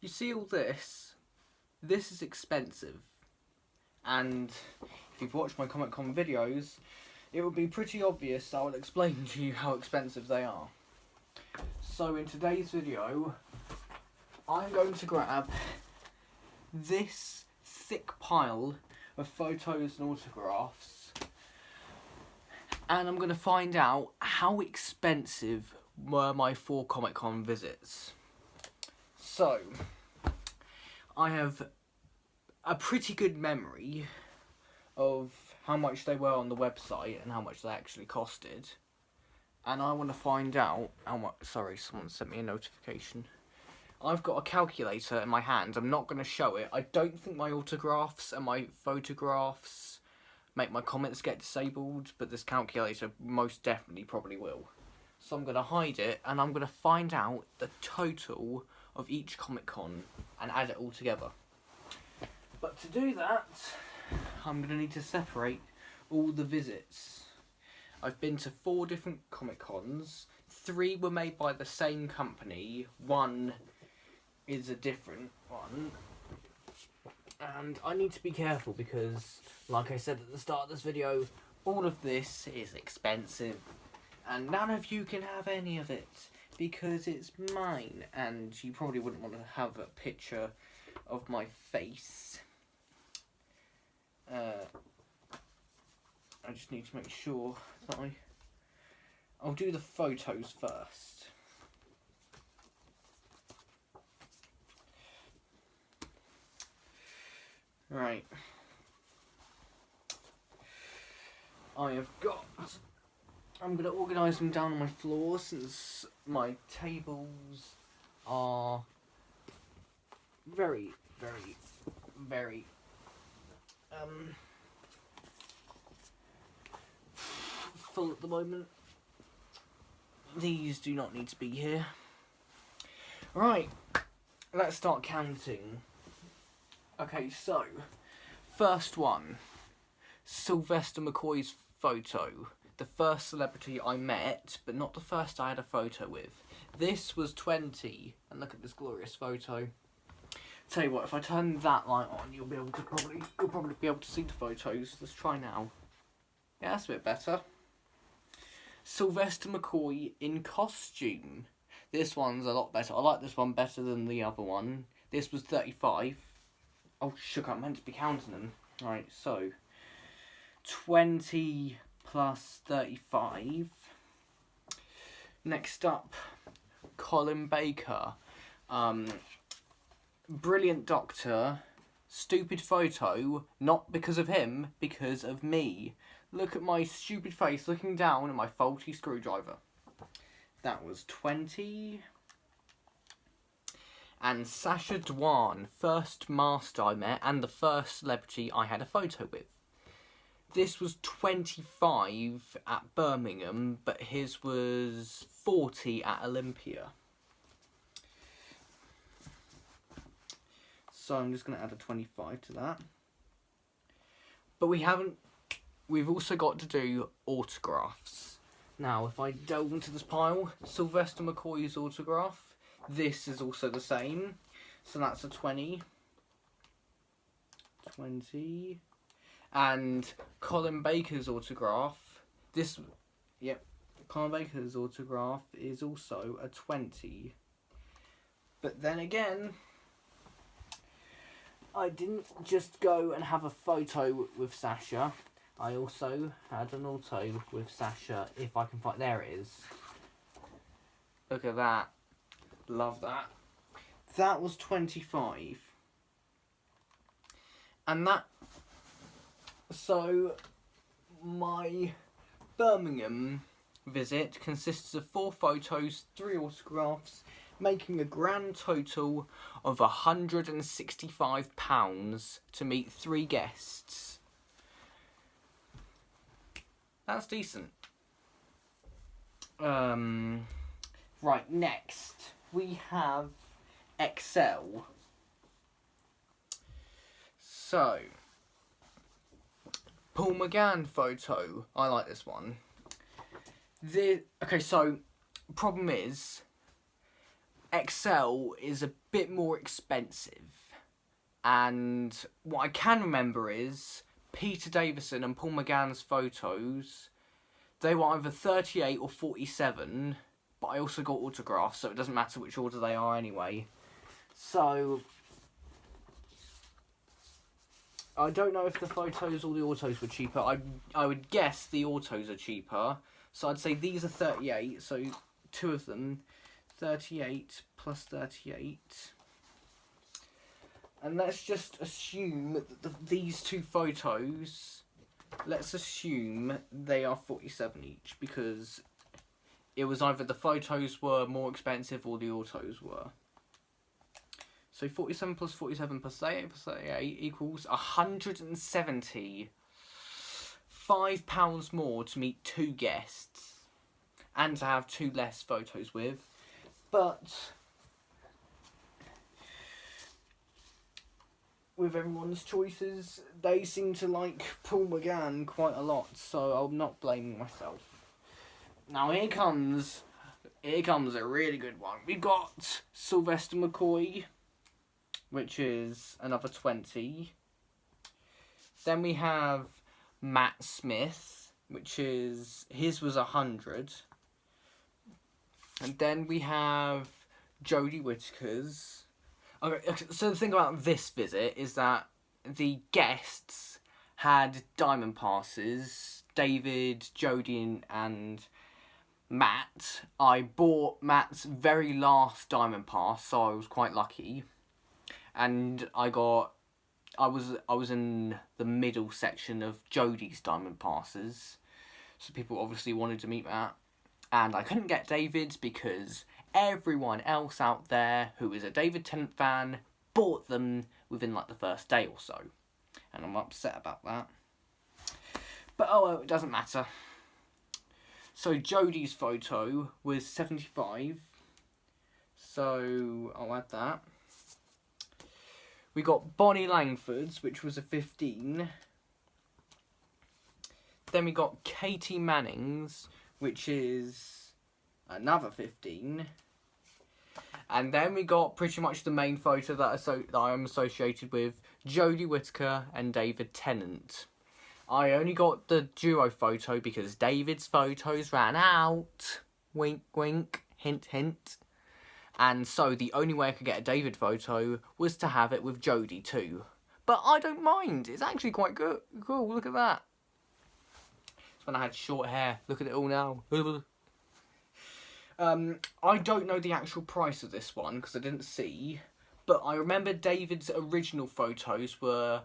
You see all this? This is expensive. And if you've watched my Comic Con videos, it would be pretty obvious I will explain to you how expensive they are. So in today's video, I'm going to grab this thick pile of photos and autographs, and I'm going to find out how expensive were my 4 Comic Con visits. So, I have a pretty good memory of how much they were on the website and how much they actually costed. And I want to find out how much... Sorry, someone sent me a notification. I've got a calculator in my hand. I'm not going to show it. I don't think my autographs and my photographs make my comments get disabled, but this calculator most definitely probably will. So I'm going to hide it, and I'm going to find out the total of each Comic Con and add it all together. But to do that, I'm going to need to separate all the visits. I've been to 4 different Comic Cons. 3 were made by the same company. 1 is a different one. And I need to be careful because, like I said at the start of this video, all of this is expensive. And none of you can have any of it because it's mine. And you probably wouldn't want to have a picture of my face. I just need to make sure that I'll do the photos first. Right. I'm going to organise them down on my floor since my tables are very full at the moment. These do not need to be here. Right, let's start counting. Okay, so, first one, Sylvester McCoy's photo. The first celebrity I met, but not the first I had a photo with. This was 20, and look at this glorious photo. Tell you what, if I turn that light on, you'll probably be able to see the photos. Let's try now. Yeah, that's a bit better. Sylvester McCoy in costume. This one's a lot better. I like this one better than the other one. This was 35. Oh, sugar, I'm meant to be counting them. Right, so 20 plus 35. Next up, Colin Baker. Brilliant Doctor. Stupid photo. Not because of him, because of me. Look at my stupid face looking down at my faulty screwdriver. That was 20. And Sacha Dhawan, first master I met and the first celebrity I had a photo with. This was 25 at Birmingham, but his was 40 at Olympia. So I'm just going to add a 25 to that. But we've also got to do autographs. Now, if I delve into this pile, Sylvester McCoy's autograph. This is also the same. So that's a 20. 20. And Colin Baker's autograph. Colin Baker's autograph is also a 20. But then again, I didn't just go and have a photo with Sacha. I also had an auto with Sacha, if I can find... There it is. Look at that. Love that. That was 25. And that... So, my Birmingham visit consists of 4 photos, 3 autographs, making a grand total of £165 to meet 3 guests. That's decent. Right, next we have Excel. So, Paul McGann photo. I like this one. Okay, so problem is XL is a bit more expensive. And what I can remember is Peter Davison and Paul McGann's photos, they were either 38 or 47, but I also got autographs, so it doesn't matter which order they are anyway. So I don't know if the photos or the autos were cheaper. I would guess the autos are cheaper. So I'd say these are 38, so two of them, 38 plus 38. And let's just assume that these two photos, let's assume they are 47 each, because it was either the photos were more expensive or the autos were. So 47 plus 47 plus 38 plus 38 equals 170. £5 more to meet two guests and to have two less photos with. But with everyone's choices, they seem to like Paul McGann quite a lot, so I'm not blaming myself. Now here comes a really good one. We've got Sylvester McCoy, which is another 20. Then we have Matt Smith, which is, his was 100. And then we have Jodie Whittaker's. Okay, so the thing about this visit is that the guests had diamond passes, David, Jodie and Matt. I bought Matt's very last diamond pass, so I was quite lucky. And I was in the middle section of Jodie's diamond passes, so people obviously wanted to meet Matt. And I couldn't get David's because everyone else out there who is a David Tennant fan bought them within like the first day or so. And I'm upset about that. But oh well, it doesn't matter. So Jodie's photo was 75. So I'll add that. We got Bonnie Langford's, which was a 15. Then we got Katie Manning's, which is another 15. And then we got pretty much the main photo that I am associated with, Jodie Whittaker and David Tennant. I only got the duo photo because David's photos ran out. Wink, wink, hint, hint. And so the only way I could get a David photo was to have it with Jodie too. But I don't mind. It's actually quite good. Cool, look at that. It's when I had short hair. Look at it all now. I don't know the actual price of this one because I didn't see. But I remember David's original photos were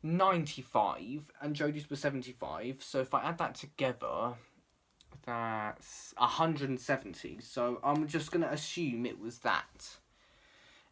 95 and Jodie's were 75. So if I add that together, that's 170. So I'm just going to assume it was that.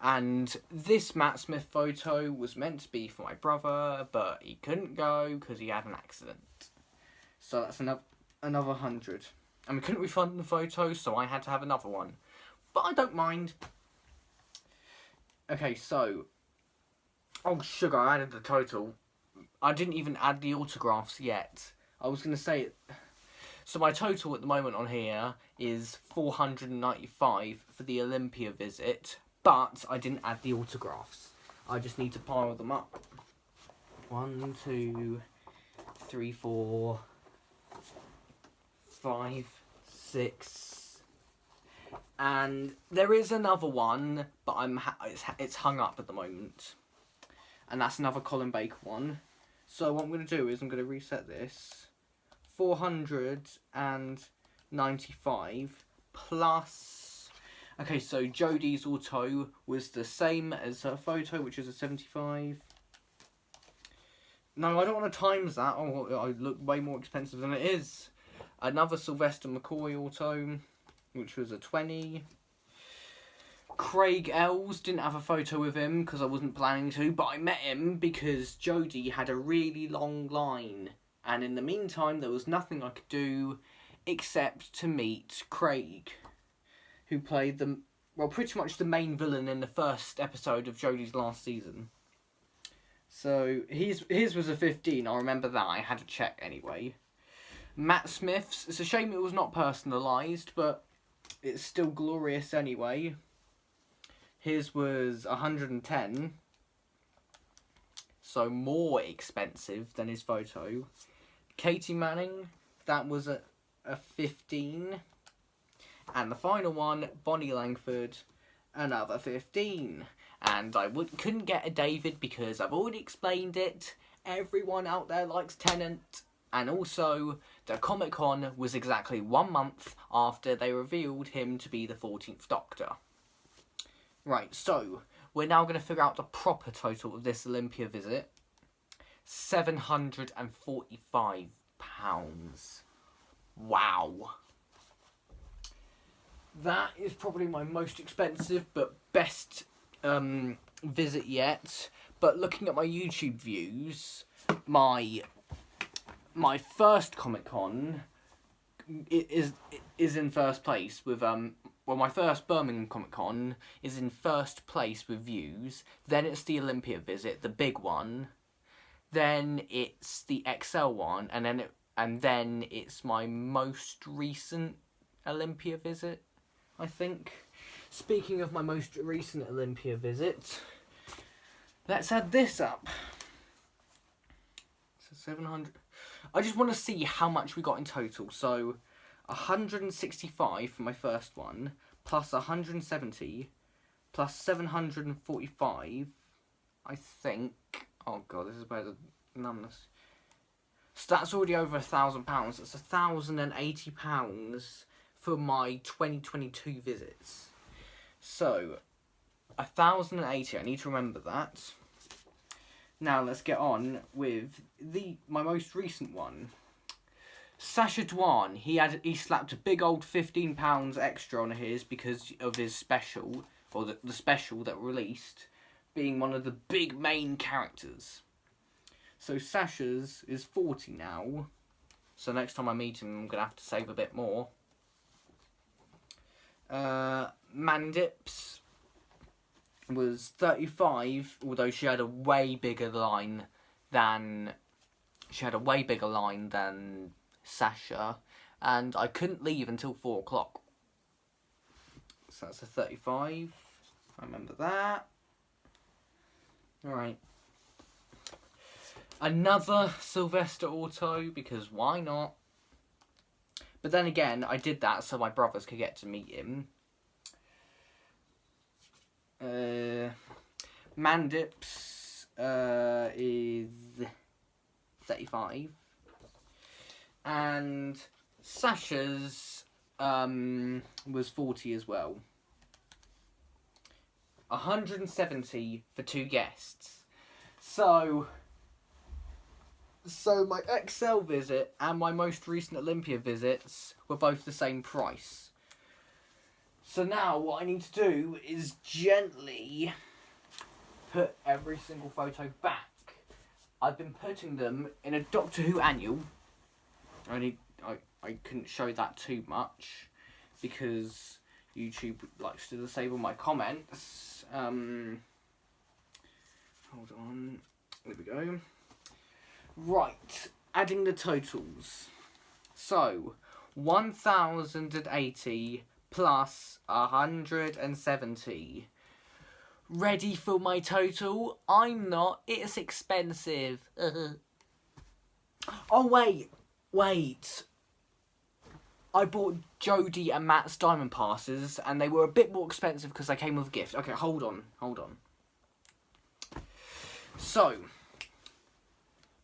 And this Matt Smith photo was meant to be for my brother, but he couldn't go because he had an accident. So that's another 100. And we couldn't refund the photo, so I had to have another one. But I don't mind. Okay, so... Oh, sugar, I added the total. I didn't even add the autographs yet. I was going to say... So my total at the moment on here is 495 for the Olympia visit. But I didn't add the autographs. I just need to pile them up. 1, 2, 3, 4... 5, 6, and there is another one, but it's hung up at the moment, and that's another Colin Baker one. So what I'm going to do is I'm going to reset this. 495 plus. Okay, so Jodie's auto was the same as her photo, which is a 75. No, I don't want to times that. Oh, I look way more expensive than it is. Another Sylvester McCoy auto, which was a 20. Craig Ells, didn't have a photo with him because I wasn't planning to, but I met him because Jodie had a really long line. And in the meantime, there was nothing I could do except to meet Craig, who played pretty much the main villain in the first episode of Jodie's last season. So his was a 15, I remember that, I had to check anyway. Matt Smith's, it's a shame it was not personalised, but it's still glorious anyway. His was 110, so more expensive than his photo. Katie Manning, that was a 15. And the final one, Bonnie Langford, another 15. And I couldn't get a David because I've already explained it. Everyone out there likes Tennant. And also, the Comic-Con was exactly 1 month after they revealed him to be the 14th Doctor. Right, so, we're now going to figure out the proper total of this Olympia visit. £745. Wow. That is probably my most expensive but best visit yet. But looking at my YouTube views, my first Comic-Con is in first place with my first Birmingham Comic-Con is in first place with views. Then it's the Olympia visit, the big one. Then it's the XL one, and then it's my most recent Olympia visit, I think. Speaking of my most recent Olympia visit, let's add this up. So 700. I just want to see how much we got in total. So 165 for my first one, plus 170, plus 745, I think. Oh god, this is where the numbers. So that's already over £1,000. That's £1,080 for my 2022 visits. So 1,080. I need to remember that. Now let's get on with my most recent one. Sacha Dhawan. He slapped a big old £15 extra on his because of his special, or the special that released, being one of the big main characters. So Sacha's is 40 now. So next time I meet him, I'm going to have to save a bit more. Mandip's was 35, although she had a way bigger line than Sacha, and I couldn't leave until 4 o'clock. So that's a 35. I remember that. Alright. Another Sylvester Auto, because why not? But then again, I did that so my brothers could get to meet him. Mandip's is 35. And Sacha's was 40 as well. 170 for 2 guests. So my XL visit and my most recent Olympia visits were both the same price. So now what I need to do is gently put every single photo back. I've been putting them in a Doctor Who annual. I couldn't show that too much because YouTube likes to disable my comments. Hold on. There we go. Right, adding the totals. So, 1,080 plus 170. Ready for my total? I'm not. It's expensive. Oh, wait. I bought Jodie and Matt's diamond passes, and they were a bit more expensive because they came with a gift. Okay, hold on. So,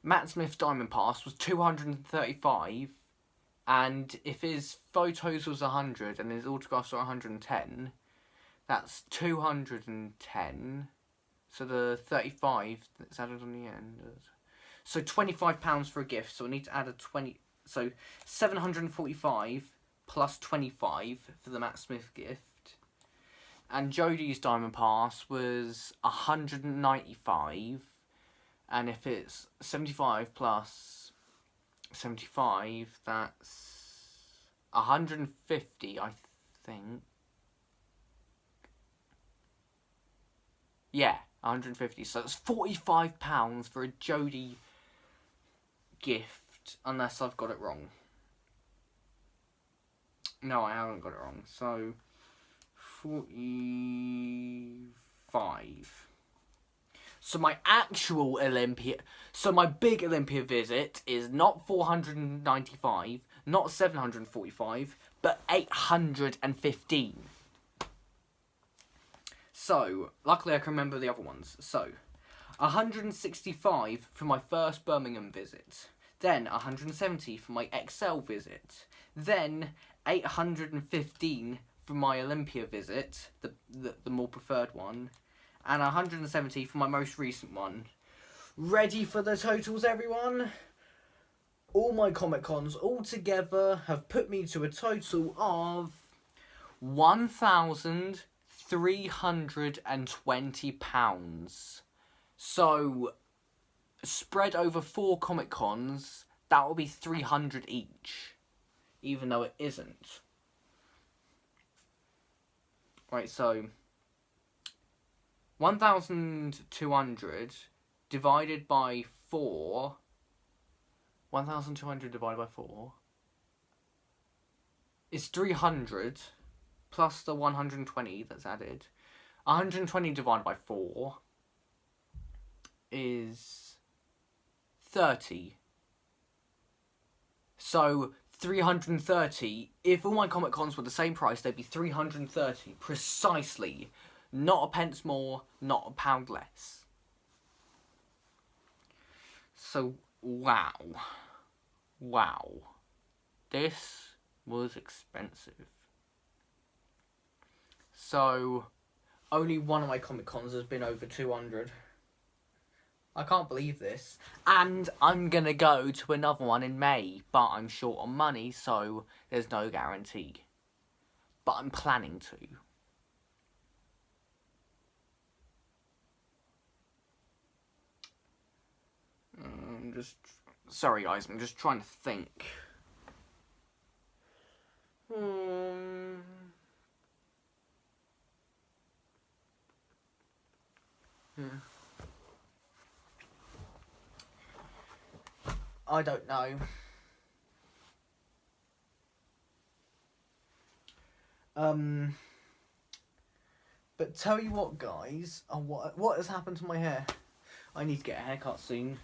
Matt Smith's diamond pass was 235, and if his photos was 100 and his autographs were 110, that's 210. So the 35 that's added on the end. So £25 for a gift. So I need to add a 20. So 745 plus 25 for the Matt Smith gift. And Jodie's diamond pass was 195. And if it's 75 plus 75, that's 150, I think. Yeah, 150. So it's £45 for a Jodie gift, unless I've got it wrong. No, I haven't got it wrong. So 45. So my actual Olympia, so my big Olympia visit is not 495, not 745, but 815. So, luckily I can remember the other ones. So, 165 for my first Birmingham visit. Then 170 for my Excel visit. Then 815 for my Olympia visit, the more preferred one. And 170 for my most recent one. Ready for the totals, everyone? All my Comic Cons all together have put me to a total of £1,320. So, spread over 4 Comic Cons, that will be 300 each. Even though it isn't. Right, so 1,200 divided by 4. 1,200 divided by 4 is 300 plus the 120 that's added. 120 divided by 4 is 30. So 330, if all my Comic Cons were the same price, they'd be 330 precisely. Not a pence more, not a pound less. So, wow. Wow. This was expensive. So, only one of my Comic Cons has been over 200. I can't believe this. And I'm gonna go to another one in May, but I'm short on money, so there's no guarantee. But I'm planning to. Sorry guys, I'm just trying to think. Yeah. I don't know. But tell you what, guys. What has happened to my hair? I need to get a haircut soon.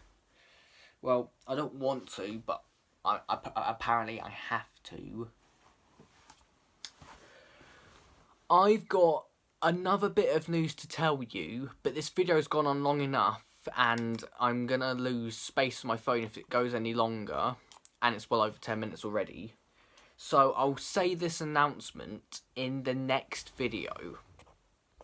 Well, I don't want to, but apparently I have to. I've got another bit of news to tell you, but this video's gone on long enough, and I'm gonna lose space on my phone if it goes any longer, and it's well over 10 minutes already. So I'll say this announcement in the next video.